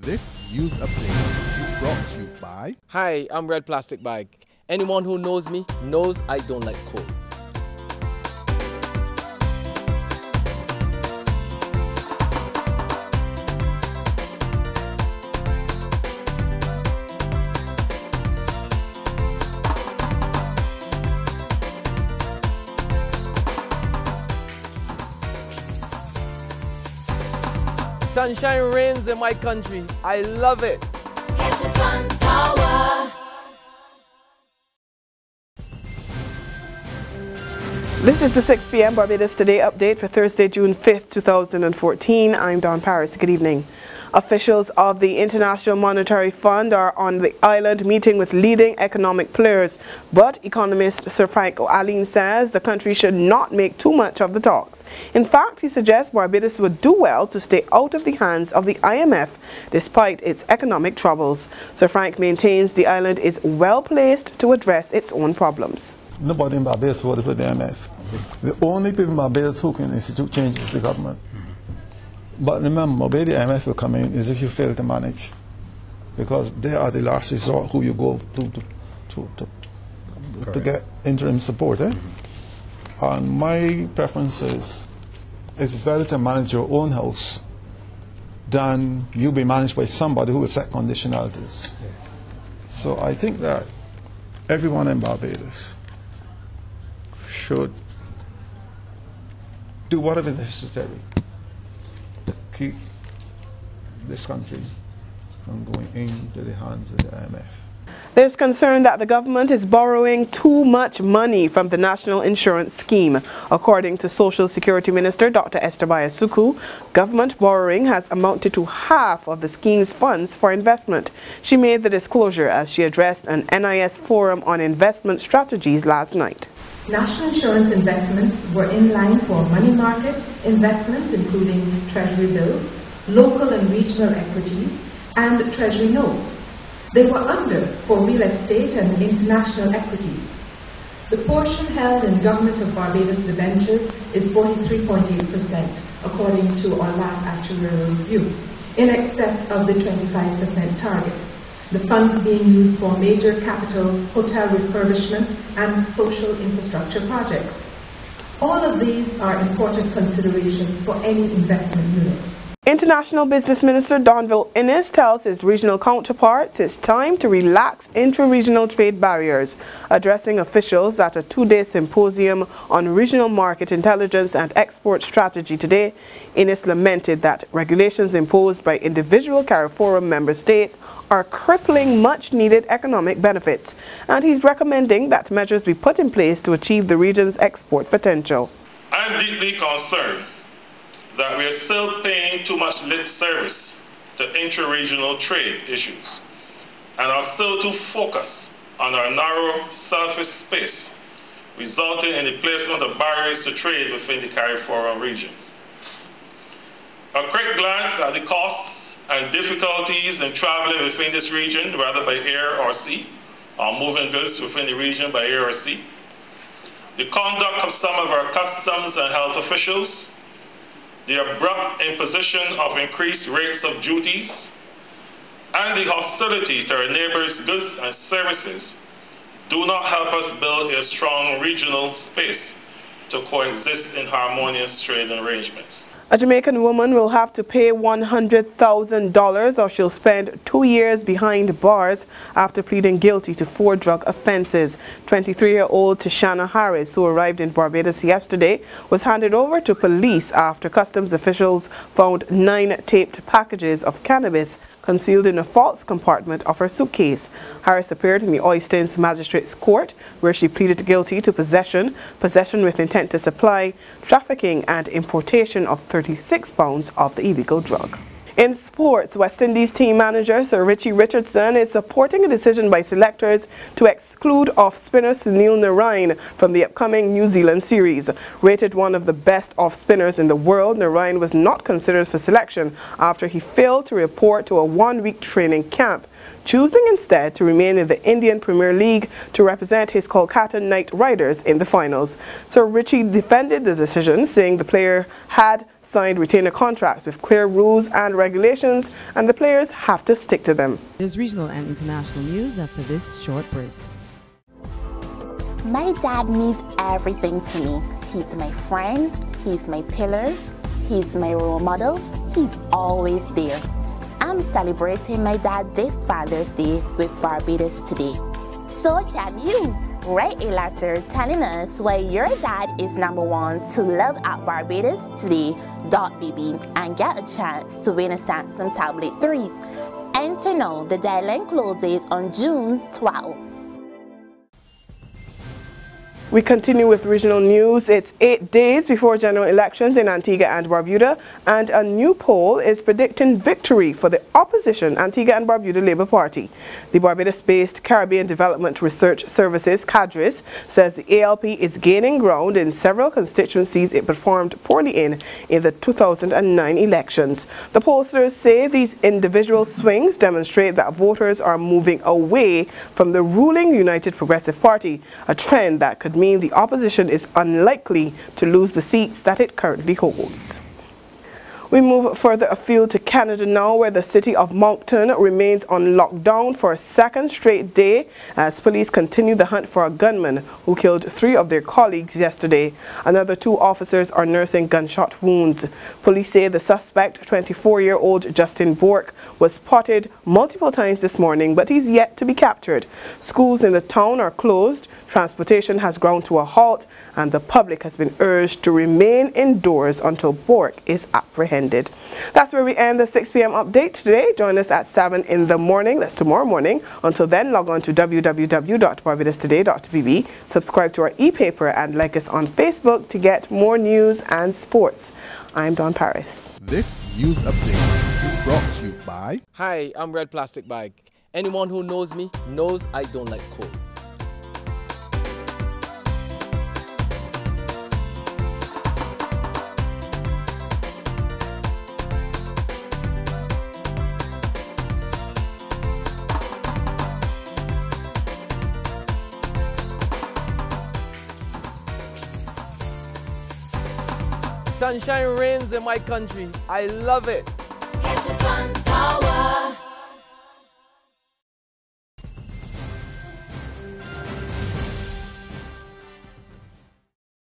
This News Update is brought to you by... Hi, I'm Red Plastic Bag. Anyone who knows me knows I don't like cold. Sunshine reigns in my country. I love it. Get your sun power. This is the 6 p.m. Barbados Today update for Thursday, June 5th, 2014. I'm Dawn Paris. Good evening. Officials of the International Monetary Fund are on the island meeting with leading economic players, but economist Sir Frank Alleyne says the country should not make too much of the talks. In fact, he suggests Barbados would do well to stay out of the hands of the IMF despite its economic troubles. Sir Frank maintains the island is well placed to address its own problems. Nobody in Barbados voted for the IMF. The only people in Barbados who can institute changes is the government. But remember, where the IMF will come in is if you fail to manage, because they are the last resort who you go to get interim support. And my preference is it's better to manage your own house than you be managed by somebody who will set conditionalities. So I think that everyone in Barbados should do whatever is necessary to keep this country from going into the hands of the IMF. There's concern that the government is borrowing too much money from the National Insurance Scheme. According to Social Security Minister Dr. Esther Byer Suckoo, government borrowing has amounted to half of the scheme's funds for investment. She made the disclosure as she addressed an NIS forum on investment strategies last night. National insurance investments were in line for money market investments, including treasury bills, local and regional equities, and treasury notes. They were under for real estate and international equities. The portion held in Government of Barbados debentures is 43.8%, according to our last actuarial review, in excess of the 25% target. The funds being used for major capital, hotel refurbishment, and social infrastructure projects. All of these are important considerations for any investment unit. International Business Minister Donville Inniss tells his regional counterparts it's time to relax intra-regional trade barriers. Addressing officials at a two-day symposium on regional market intelligence and export strategy today, Inniss lamented that regulations imposed by individual CARIFORUM member states are crippling much-needed economic benefits, and he's recommending that measures be put in place to achieve the region's export potential. I am deeply concerned that we are still paying too much lip service to intra-regional trade issues and are still too focused on our narrow, selfish space, resulting in the placement of barriers to trade within the CARIFORUM region. A quick glance at the costs and difficulties in traveling within this region, whether by air or sea, or moving goods within the region by air or sea, the conduct of some of our customs and health officials, the abrupt imposition of increased rates of duties, and the hostility to our neighbors' goods and services do not help us build a strong regional space to coexist in harmonious trade arrangements. A Jamaican woman will have to pay $100,000 or she'll spend 2 years behind bars after pleading guilty to 4 drug offenses. 23-year-old Tishana Harris, who arrived in Barbados yesterday, was handed over to police after customs officials found 9 taped packages of cannabis concealed in a false compartment of her suitcase. Harris appeared in the Oistins Magistrates Court, where she pleaded guilty to possession with intent to supply, trafficking and importation of 36 pounds of the illegal drug. In sports, West Indies team manager Sir Richie Richardson is supporting a decision by selectors to exclude off-spinner Sunil Narine from the upcoming New Zealand series. Rated one of the best off-spinners in the world, Narine was not considered for selection after he failed to report to a one-week training camp, choosing instead to remain in the Indian Premier League to represent his Kolkata Knight Riders in the finals. Sir Richie defended the decision, saying the player had signed retainer contracts with clear rules and regulations, and the players have to stick to them. There's regional and international news after this short break. My dad means everything to me. He's my friend, he's my pillar, he's my role model, he's always there. I'm celebrating my dad this Father's Day with Barbados today. So can you? Write a letter telling us why your dad is #1 to love at Barbados today.bb and get a chance to win a Samsung Tablet 3. Enter now, the deadline closes on June 12. We continue with regional news. It's 8 days before general elections in Antigua and Barbuda, and a new poll is predicting victory for the opposition Antigua and Barbuda Labour Party. The Barbados-based Caribbean Development Research Services, CADRIS, says the ALP is gaining ground in several constituencies it performed poorly in the 2009 elections. The pollsters say these individual swings demonstrate that voters are moving away from the ruling United Progressive Party, a trend that could mean the opposition is unlikely to lose the seats that it currently holds. We move further afield to Canada now, where the city of Moncton remains on lockdown for a second straight day as police continue the hunt for a gunman who killed 3 of their colleagues yesterday. Another 2 officers are nursing gunshot wounds. Police say the suspect, 24-year-old Justin Bork, was spotted multiple times this morning, but he's yet to be captured. Schools in the town are closed, transportation has ground to a halt, and the public has been urged to remain indoors until Bork is apprehended. That's where we end the 6 p.m. update today. Join us at 7 in the morning. That's tomorrow morning. Until then, log on to www.barbadostoday.bb, subscribe to our e-paper, and like us on Facebook to get more news and sports. I'm Dawn Paris. This news update is brought to you by... Hi, I'm Red Plastic Bag. Anyone who knows me knows I don't like cold. Sunshine reigns in my country. I love it. Catch the sun.